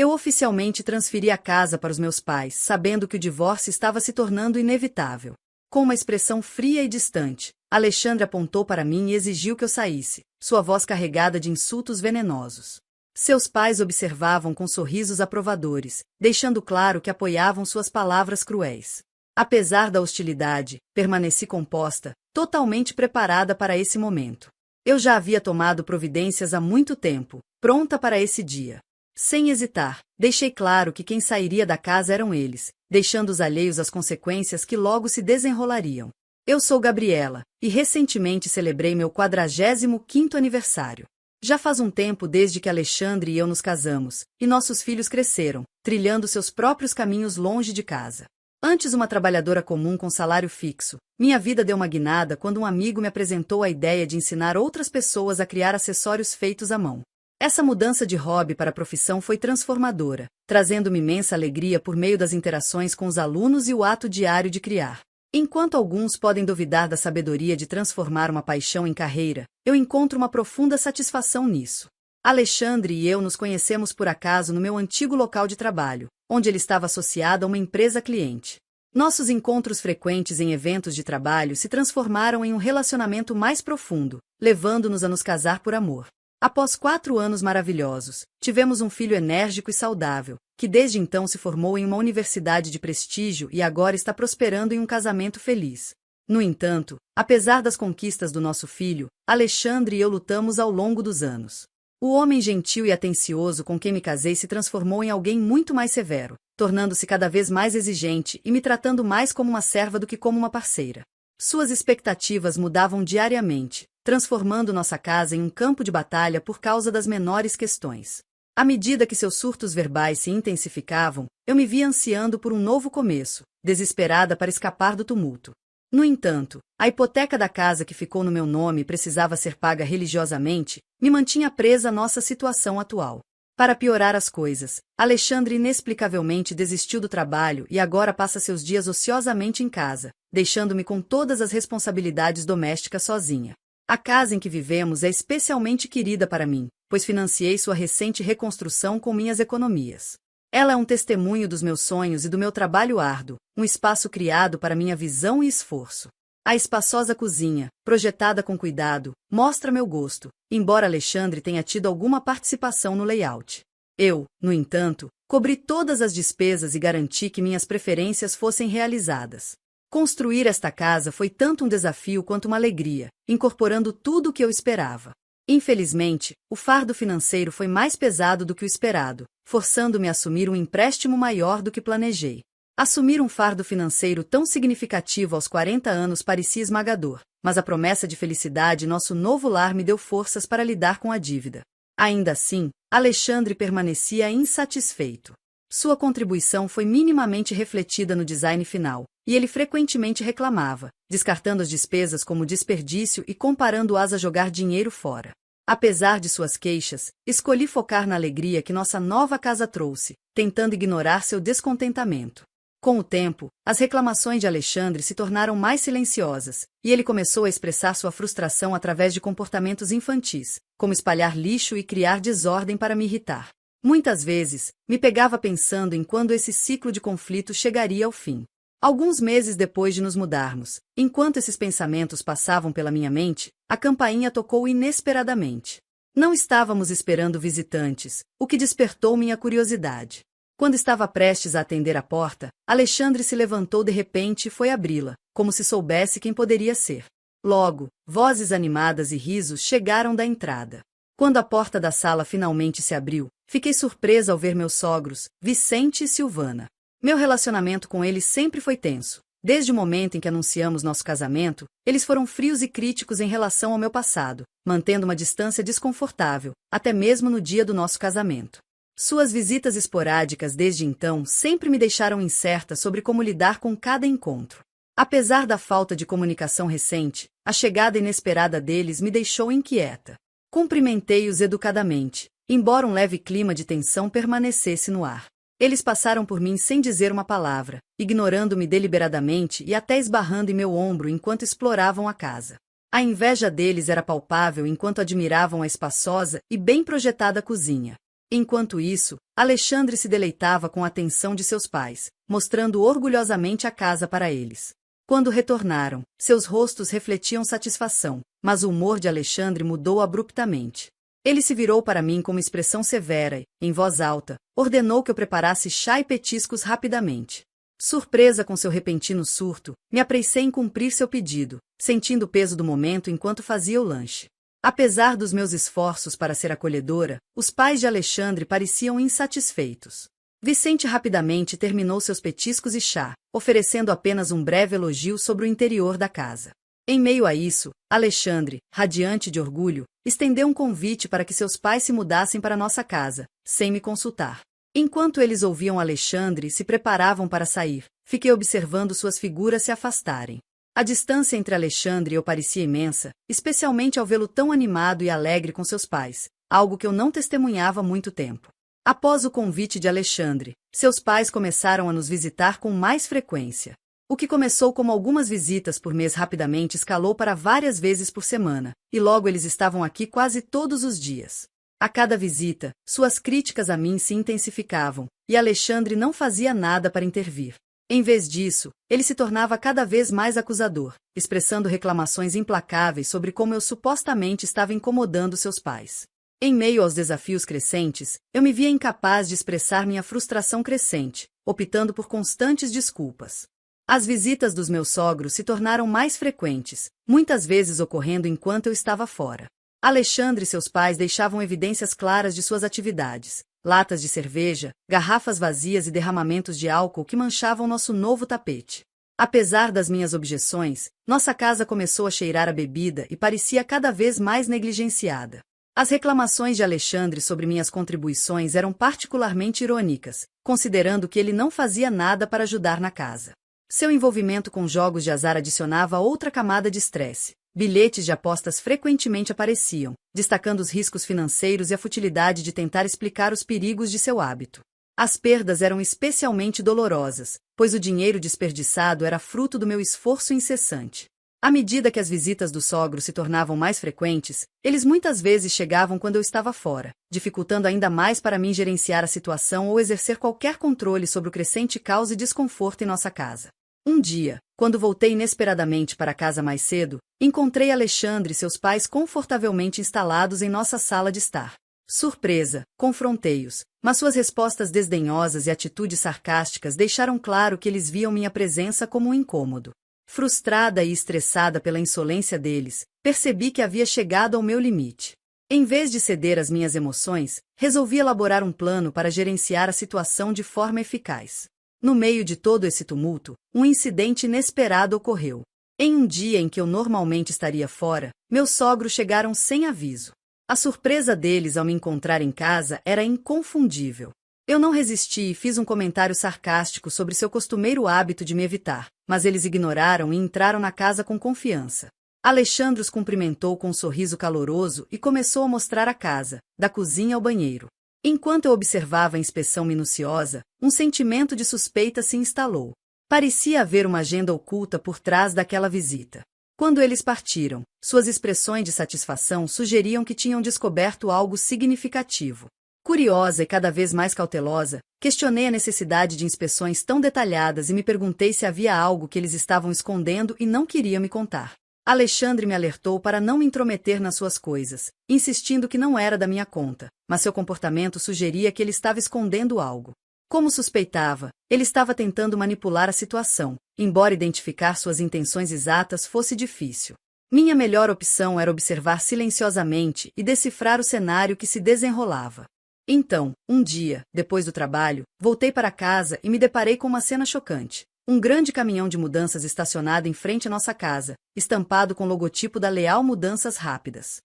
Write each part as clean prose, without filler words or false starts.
Eu oficialmente transferi a casa para os meus pais, sabendo que o divórcio estava se tornando inevitável. Com uma expressão fria e distante, Alexandre apontou para mim e exigiu que eu saísse, sua voz carregada de insultos venenosos. Seus pais observavam com sorrisos aprovadores, deixando claro que apoiavam suas palavras cruéis. Apesar da hostilidade, permaneci composta, totalmente preparada para esse momento. Eu já havia tomado providências há muito tempo, pronta para esse dia. Sem hesitar, deixei claro que quem sairia da casa eram eles, deixando os alheios às consequências que logo se desenrolariam. Eu sou Gabriela, e recentemente celebrei meu 45º aniversário. Já faz um tempo desde que Alexandre e eu nos casamos, e nossos filhos cresceram, trilhando seus próprios caminhos longe de casa. Antes uma trabalhadora comum com salário fixo, minha vida deu uma guinada quando um amigo me apresentou a ideia de ensinar outras pessoas a criar acessórios feitos à mão. Essa mudança de hobby para profissão foi transformadora, trazendo-me imensa alegria por meio das interações com os alunos e o ato diário de criar. Enquanto alguns podem duvidar da sabedoria de transformar uma paixão em carreira, eu encontro uma profunda satisfação nisso. Alexandre e eu nos conhecemos por acaso no meu antigo local de trabalho, onde ele estava associado a uma empresa cliente. Nossos encontros frequentes em eventos de trabalho se transformaram em um relacionamento mais profundo, levando-nos a nos casar por amor. Após 4 anos maravilhosos, tivemos um filho enérgico e saudável, que desde então se formou em uma universidade de prestígio e agora está prosperando em um casamento feliz. No entanto, apesar das conquistas do nosso filho, Alexandre e eu lutamos ao longo dos anos. O homem gentil e atencioso com quem me casei se transformou em alguém muito mais severo, tornando-se cada vez mais exigente e me tratando mais como uma serva do que como uma parceira. Suas expectativas mudavam diariamente, transformando nossa casa em um campo de batalha por causa das menores questões. À medida que seus surtos verbais se intensificavam, eu me via ansiando por um novo começo, desesperada para escapar do tumulto. No entanto, a hipoteca da casa que ficou no meu nome precisava ser paga religiosamente, me mantinha presa à nossa situação atual. Para piorar as coisas, Alexandre inexplicavelmente desistiu do trabalho e agora passa seus dias ociosamente em casa, deixando-me com todas as responsabilidades domésticas sozinha. A casa em que vivemos é especialmente querida para mim, pois financiei sua recente reconstrução com minhas economias. Ela é um testemunho dos meus sonhos e do meu trabalho árduo, um espaço criado para minha visão e esforço. A espaçosa cozinha, projetada com cuidado, mostra meu gosto, embora Alexandre tenha tido alguma participação no layout. Eu, no entanto, cobri todas as despesas e garanti que minhas preferências fossem realizadas. Construir esta casa foi tanto um desafio quanto uma alegria, incorporando tudo o que eu esperava. Infelizmente, o fardo financeiro foi mais pesado do que o esperado, forçando-me a assumir um empréstimo maior do que planejei. Assumir um fardo financeiro tão significativo aos 40 anos parecia esmagador, mas a promessa de felicidade em nosso novo lar me deu forças para lidar com a dívida. Ainda assim, Alexandre permanecia insatisfeito. Sua contribuição foi minimamente refletida no design final, e ele frequentemente reclamava, descartando as despesas como desperdício e comparando-as a jogar dinheiro fora. Apesar de suas queixas, escolhi focar na alegria que nossa nova casa trouxe, tentando ignorar seu descontentamento. Com o tempo, as reclamações de Alexandre se tornaram mais silenciosas, e ele começou a expressar sua frustração através de comportamentos infantis, como espalhar lixo e criar desordem para me irritar. Muitas vezes, me pegava pensando em quando esse ciclo de conflito chegaria ao fim. Alguns meses depois de nos mudarmos, enquanto esses pensamentos passavam pela minha mente, a campainha tocou inesperadamente. Não estávamos esperando visitantes, o que despertou minha curiosidade. Quando estava prestes a atender a porta, Alexandre se levantou de repente e foi abri-la, como se soubesse quem poderia ser. Logo, vozes animadas e risos chegaram da entrada. Quando a porta da sala finalmente se abriu, fiquei surpresa ao ver meus sogros, Vicente e Silvana. Meu relacionamento com eles sempre foi tenso. Desde o momento em que anunciamos nosso casamento, eles foram frios e críticos em relação ao meu passado, mantendo uma distância desconfortável, até mesmo no dia do nosso casamento. Suas visitas esporádicas desde então sempre me deixaram incerta sobre como lidar com cada encontro. Apesar da falta de comunicação recente, a chegada inesperada deles me deixou inquieta. Cumprimentei-os educadamente, embora um leve clima de tensão permanecesse no ar. Eles passaram por mim sem dizer uma palavra, ignorando-me deliberadamente e até esbarrando em meu ombro enquanto exploravam a casa. A inveja deles era palpável enquanto admiravam a espaçosa e bem projetada cozinha. Enquanto isso, Alexandre se deleitava com a atenção de seus pais, mostrando orgulhosamente a casa para eles. Quando retornaram, seus rostos refletiam satisfação, mas o humor de Alexandre mudou abruptamente. Ele se virou para mim com uma expressão severa e, em voz alta, ordenou que eu preparasse chá e petiscos rapidamente. Surpresa com seu repentino surto, me apressei em cumprir seu pedido, sentindo o peso do momento enquanto fazia o lanche. Apesar dos meus esforços para ser acolhedora, os pais de Alexandre pareciam insatisfeitos. Vicente rapidamente terminou seus petiscos e chá, oferecendo apenas um breve elogio sobre o interior da casa. Em meio a isso, Alexandre, radiante de orgulho, estendeu um convite para que seus pais se mudassem para nossa casa, sem me consultar. Enquanto eles ouviam Alexandre e se preparavam para sair, fiquei observando suas figuras se afastarem. A distância entre Alexandre e eu parecia imensa, especialmente ao vê-lo tão animado e alegre com seus pais, algo que eu não testemunhava há muito tempo. Após o convite de Alexandre, seus pais começaram a nos visitar com mais frequência. O que começou como algumas visitas por mês rapidamente escalou para várias vezes por semana, e logo eles estavam aqui quase todos os dias. A cada visita, suas críticas a mim se intensificavam, e Alexandre não fazia nada para intervir. Em vez disso, ele se tornava cada vez mais acusador, expressando reclamações implacáveis sobre como eu supostamente estava incomodando seus pais. Em meio aos desafios crescentes, eu me via incapaz de expressar minha frustração crescente, optando por constantes desculpas. As visitas dos meus sogros se tornaram mais frequentes, muitas vezes ocorrendo enquanto eu estava fora. Alexandre e seus pais deixavam evidências claras de suas atividades. Latas de cerveja, garrafas vazias e derramamentos de álcool que manchavam nosso novo tapete. Apesar das minhas objeções, nossa casa começou a cheirar a bebida e parecia cada vez mais negligenciada. As reclamações de Alexandre sobre minhas contribuições eram particularmente irônicas, considerando que ele não fazia nada para ajudar na casa. Seu envolvimento com jogos de azar adicionava outra camada de estresse. Bilhetes de apostas frequentemente apareciam, destacando os riscos financeiros e a futilidade de tentar explicar os perigos de seu hábito. As perdas eram especialmente dolorosas, pois o dinheiro desperdiçado era fruto do meu esforço incessante. À medida que as visitas do sogro se tornavam mais frequentes, eles muitas vezes chegavam quando eu estava fora, dificultando ainda mais para mim gerenciar a situação ou exercer qualquer controle sobre o crescente caos e desconforto em nossa casa. Um dia, quando voltei inesperadamente para casa mais cedo, encontrei Alexandre e seus pais confortavelmente instalados em nossa sala de estar. Surpresa, confrontei-os, mas suas respostas desdenhosas e atitudes sarcásticas deixaram claro que eles viam minha presença como um incômodo. Frustrada e estressada pela insolência deles, percebi que havia chegado ao meu limite. Em vez de ceder às minhas emoções, resolvi elaborar um plano para gerenciar a situação de forma eficaz. No meio de todo esse tumulto, um incidente inesperado ocorreu. Em um dia em que eu normalmente estaria fora, meus sogros chegaram sem aviso. A surpresa deles ao me encontrar em casa era inconfundível. Eu não resisti e fiz um comentário sarcástico sobre seu costumeiro hábito de me evitar, mas eles ignoraram e entraram na casa com confiança. Alexandre os cumprimentou com um sorriso caloroso e começou a mostrar a casa, da cozinha ao banheiro. Enquanto eu observava a inspeção minuciosa, um sentimento de suspeita se instalou. Parecia haver uma agenda oculta por trás daquela visita. Quando eles partiram, suas expressões de satisfação sugeriam que tinham descoberto algo significativo. Curiosa e cada vez mais cautelosa, questionei a necessidade de inspeções tão detalhadas e me perguntei se havia algo que eles estavam escondendo e não queriam me contar. Alexandre me alertou para não me intrometer nas suas coisas, insistindo que não era da minha conta, mas seu comportamento sugeria que ele estava escondendo algo. Como suspeitava, ele estava tentando manipular a situação, embora identificar suas intenções exatas fosse difícil. Minha melhor opção era observar silenciosamente e decifrar o cenário que se desenrolava. Então, um dia, depois do trabalho, voltei para casa e me deparei com uma cena chocante. Um grande caminhão de mudanças estacionado em frente à nossa casa, estampado com o logotipo da Leal Mudanças Rápidas.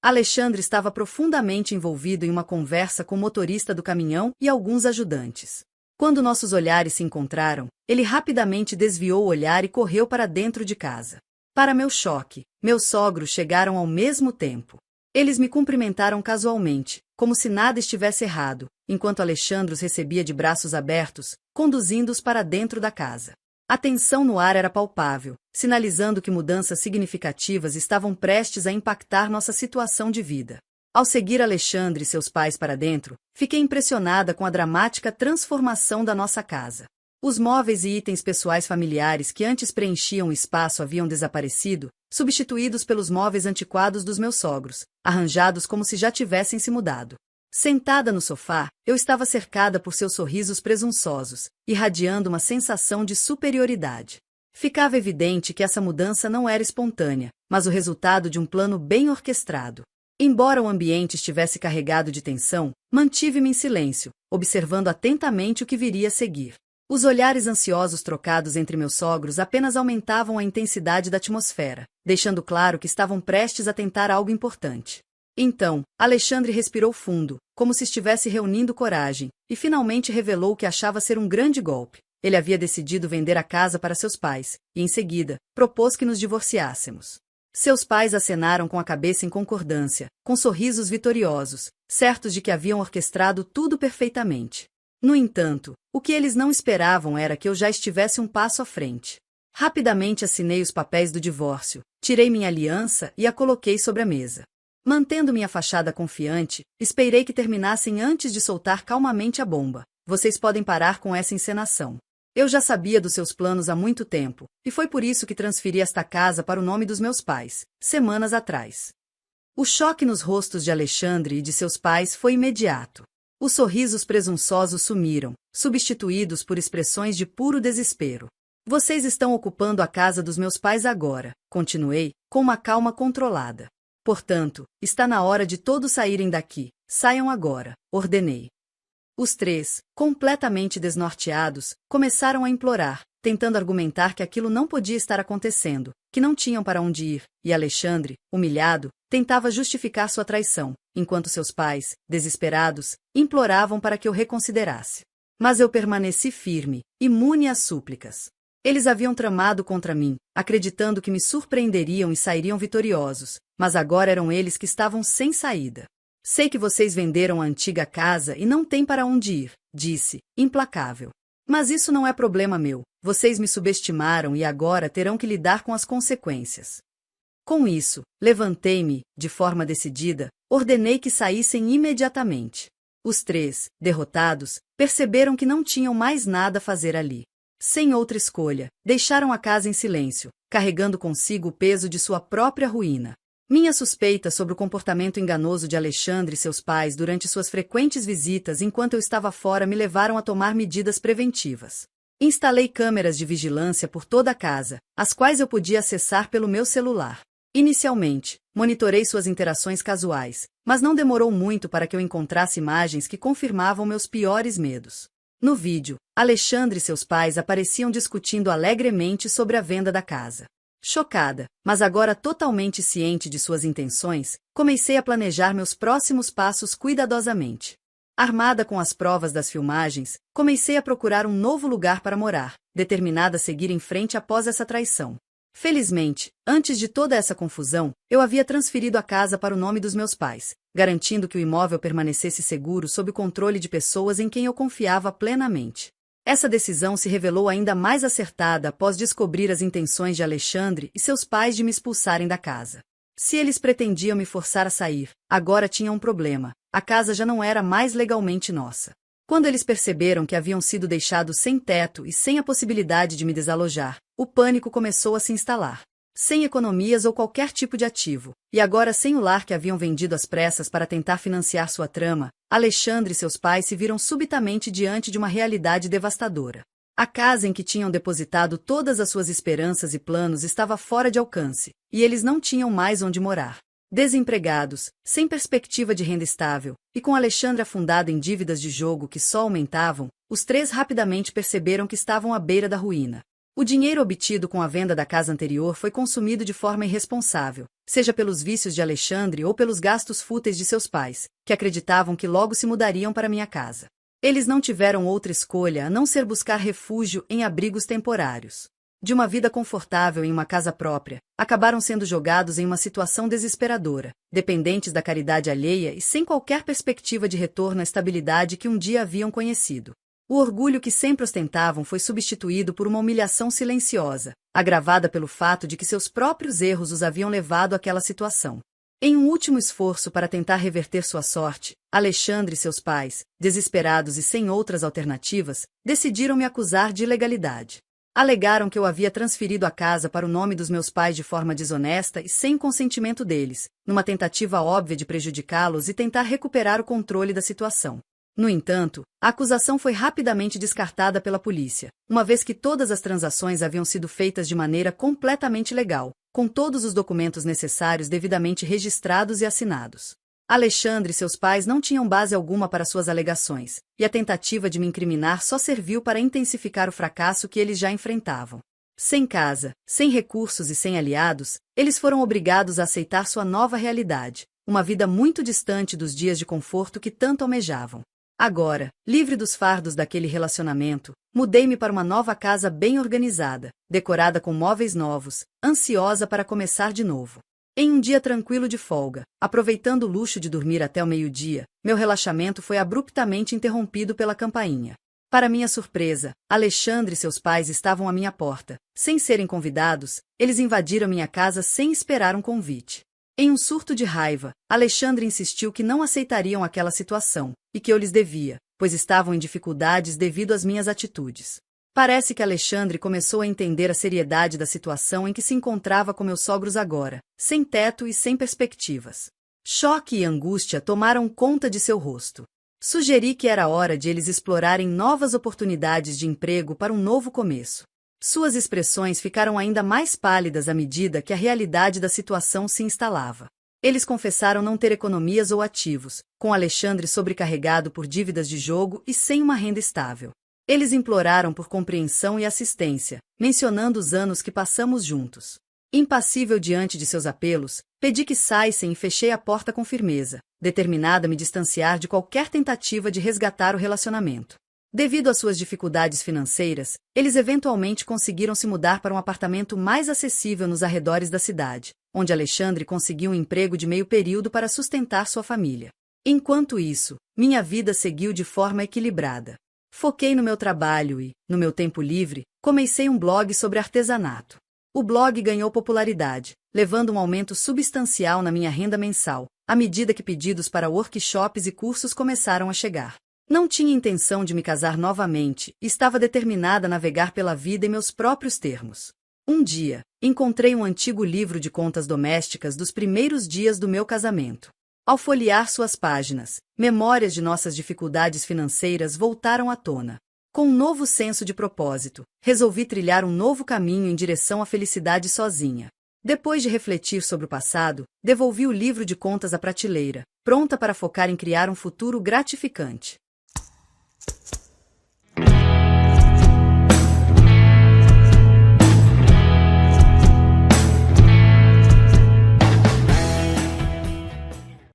Alexandre estava profundamente envolvido em uma conversa com o motorista do caminhão e alguns ajudantes. Quando nossos olhares se encontraram, ele rapidamente desviou o olhar e correu para dentro de casa. Para meu choque, meus sogros chegaram ao mesmo tempo. Eles me cumprimentaram casualmente, como se nada estivesse errado, enquanto Alexandre os recebia de braços abertos, conduzindo-os para dentro da casa. A tensão no ar era palpável, sinalizando que mudanças significativas estavam prestes a impactar nossa situação de vida. Ao seguir Alexandre e seus pais para dentro, fiquei impressionada com a dramática transformação da nossa casa. Os móveis e itens pessoais familiares que antes preenchiam o espaço haviam desaparecido, substituídos pelos móveis antiquados dos meus sogros, arranjados como se já tivessem se mudado. Sentada no sofá, eu estava cercada por seus sorrisos presunçosos, irradiando uma sensação de superioridade. Ficava evidente que essa mudança não era espontânea, mas o resultado de um plano bem orquestrado. Embora o ambiente estivesse carregado de tensão, mantive-me em silêncio, observando atentamente o que viria a seguir. Os olhares ansiosos trocados entre meus sogros apenas aumentavam a intensidade da atmosfera, deixando claro que estavam prestes a tentar algo importante. Então, Alexandre respirou fundo, como se estivesse reunindo coragem, e finalmente revelou o que achava ser um grande golpe. Ele havia decidido vender a casa para seus pais, e em seguida, propôs que nos divorciássemos. Seus pais acenaram com a cabeça em concordância, com sorrisos vitoriosos, certos de que haviam orquestrado tudo perfeitamente. No entanto, o que eles não esperavam era que eu já estivesse um passo à frente. Rapidamente assinei os papéis do divórcio, tirei minha aliança e a coloquei sobre a mesa. Mantendo minha fachada confiante, esperei que terminassem antes de soltar calmamente a bomba. Vocês podem parar com essa encenação. Eu já sabia dos seus planos há muito tempo, e foi por isso que transferi esta casa para o nome dos meus pais, semanas atrás. O choque nos rostos de Alexandre e de seus pais foi imediato. Os sorrisos presunçosos sumiram, substituídos por expressões de puro desespero. Vocês estão ocupando a casa dos meus pais agora, continuei, com uma calma controlada. Portanto, está na hora de todos saírem daqui. Saiam agora, ordenei. Os três, completamente desnorteados, começaram a implorar, tentando argumentar que aquilo não podia estar acontecendo, que não tinham para onde ir, e Alexandre, humilhado, tentava justificar sua traição, enquanto seus pais, desesperados, imploravam para que eu reconsiderasse. Mas eu permaneci firme, imune às súplicas. Eles haviam tramado contra mim, acreditando que me surpreenderiam e sairiam vitoriosos, mas agora eram eles que estavam sem saída. Sei que vocês venderam a antiga casa e não têm para onde ir, disse, implacável. Mas isso não é problema meu, vocês me subestimaram e agora terão que lidar com as consequências. Com isso, levantei-me, de forma decidida, ordenei que saíssem imediatamente. Os três, derrotados, perceberam que não tinham mais nada a fazer ali. Sem outra escolha, deixaram a casa em silêncio, carregando consigo o peso de sua própria ruína. Minha suspeita sobre o comportamento enganoso de Alexandre e seus pais durante suas frequentes visitas enquanto eu estava fora me levaram a tomar medidas preventivas. Instalei câmeras de vigilância por toda a casa, as quais eu podia acessar pelo meu celular. Inicialmente, monitorei suas interações casuais, mas não demorou muito para que eu encontrasse imagens que confirmavam meus piores medos. No vídeo, Alexandre e seus pais apareciam discutindo alegremente sobre a venda da casa. Chocada, mas agora totalmente ciente de suas intenções, comecei a planejar meus próximos passos cuidadosamente. Armada com as provas das filmagens, comecei a procurar um novo lugar para morar, determinada a seguir em frente após essa traição. Felizmente, antes de toda essa confusão, eu havia transferido a casa para o nome dos meus pais, garantindo que o imóvel permanecesse seguro sob o controle de pessoas em quem eu confiava plenamente. Essa decisão se revelou ainda mais acertada após descobrir as intenções de Alexandre e seus pais de me expulsarem da casa. Se eles pretendiam me forçar a sair, agora tinha um problema: a casa já não era mais legalmente nossa. Quando eles perceberam que haviam sido deixados sem teto e sem a possibilidade de me desalojar, o pânico começou a se instalar. Sem economias ou qualquer tipo de ativo, e agora sem o lar que haviam vendido às pressas para tentar financiar sua trama, Alexandre e seus pais se viram subitamente diante de uma realidade devastadora. A casa em que tinham depositado todas as suas esperanças e planos estava fora de alcance, e eles não tinham mais onde morar. Desempregados, sem perspectiva de renda estável, e com Alexandre afundado em dívidas de jogo que só aumentavam, os três rapidamente perceberam que estavam à beira da ruína. O dinheiro obtido com a venda da casa anterior foi consumido de forma irresponsável, seja pelos vícios de Alexandre ou pelos gastos fúteis de seus pais, que acreditavam que logo se mudariam para minha casa. Eles não tiveram outra escolha a não ser buscar refúgio em abrigos temporários. De uma vida confortável em uma casa própria, acabaram sendo jogados em uma situação desesperadora, dependentes da caridade alheia e sem qualquer perspectiva de retorno à estabilidade que um dia haviam conhecido. O orgulho que sempre ostentavam foi substituído por uma humilhação silenciosa, agravada pelo fato de que seus próprios erros os haviam levado àquela situação. Em um último esforço para tentar reverter sua sorte, Alexandre e seus pais, desesperados e sem outras alternativas, decidiram me acusar de ilegalidade. Alegaram que eu havia transferido a casa para o nome dos meus pais de forma desonesta e sem consentimento deles, numa tentativa óbvia de prejudicá-los e tentar recuperar o controle da situação. No entanto, a acusação foi rapidamente descartada pela polícia, uma vez que todas as transações haviam sido feitas de maneira completamente legal, com todos os documentos necessários devidamente registrados e assinados. Alexandre e seus pais não tinham base alguma para suas alegações, e a tentativa de me incriminar só serviu para intensificar o fracasso que eles já enfrentavam. Sem casa, sem recursos e sem aliados, eles foram obrigados a aceitar sua nova realidade, uma vida muito distante dos dias de conforto que tanto almejavam. Agora, livre dos fardos daquele relacionamento, mudei-me para uma nova casa bem organizada, decorada com móveis novos, ansiosa para começar de novo. Em um dia tranquilo de folga, aproveitando o luxo de dormir até o meio-dia, meu relaxamento foi abruptamente interrompido pela campainha. Para minha surpresa, Alexandre e seus pais estavam à minha porta. Sem serem convidados, eles invadiram minha casa sem esperar um convite. Em um surto de raiva, Alexandre insistiu que não aceitariam aquela situação, e que eu lhes devia, pois estavam em dificuldades devido às minhas atitudes. Parece que Alexandre começou a entender a seriedade da situação em que se encontrava com meus sogros agora, sem teto e sem perspectivas. Choque e angústia tomaram conta de seu rosto. Sugeri que era hora de eles explorarem novas oportunidades de emprego para um novo começo. Suas expressões ficaram ainda mais pálidas à medida que a realidade da situação se instalava. Eles confessaram não ter economias ou ativos, com Alexandre sobrecarregado por dívidas de jogo e sem uma renda estável. Eles imploraram por compreensão e assistência, mencionando os anos que passamos juntos. Impassível diante de seus apelos, pedi que saíssem e fechei a porta com firmeza, determinada a me distanciar de qualquer tentativa de resgatar o relacionamento. Devido às suas dificuldades financeiras, eles eventualmente conseguiram se mudar para um apartamento mais acessível nos arredores da cidade, onde Alexandre conseguiu um emprego de meio período para sustentar sua família. Enquanto isso, minha vida seguiu de forma equilibrada. Foquei no meu trabalho e, no meu tempo livre, comecei um blog sobre artesanato. O blog ganhou popularidade, levando um aumento substancial na minha renda mensal, à medida que pedidos para workshops e cursos começaram a chegar. Não tinha intenção de me casar novamente e estava determinada a navegar pela vida em meus próprios termos. Um dia, encontrei um antigo livro de contas domésticas dos primeiros dias do meu casamento. Ao folhear suas páginas, memórias de nossas dificuldades financeiras voltaram à tona. Com um novo senso de propósito, resolvi trilhar um novo caminho em direção à felicidade sozinha. Depois de refletir sobre o passado, devolvi o livro de contas à prateleira, pronta para focar em criar um futuro gratificante.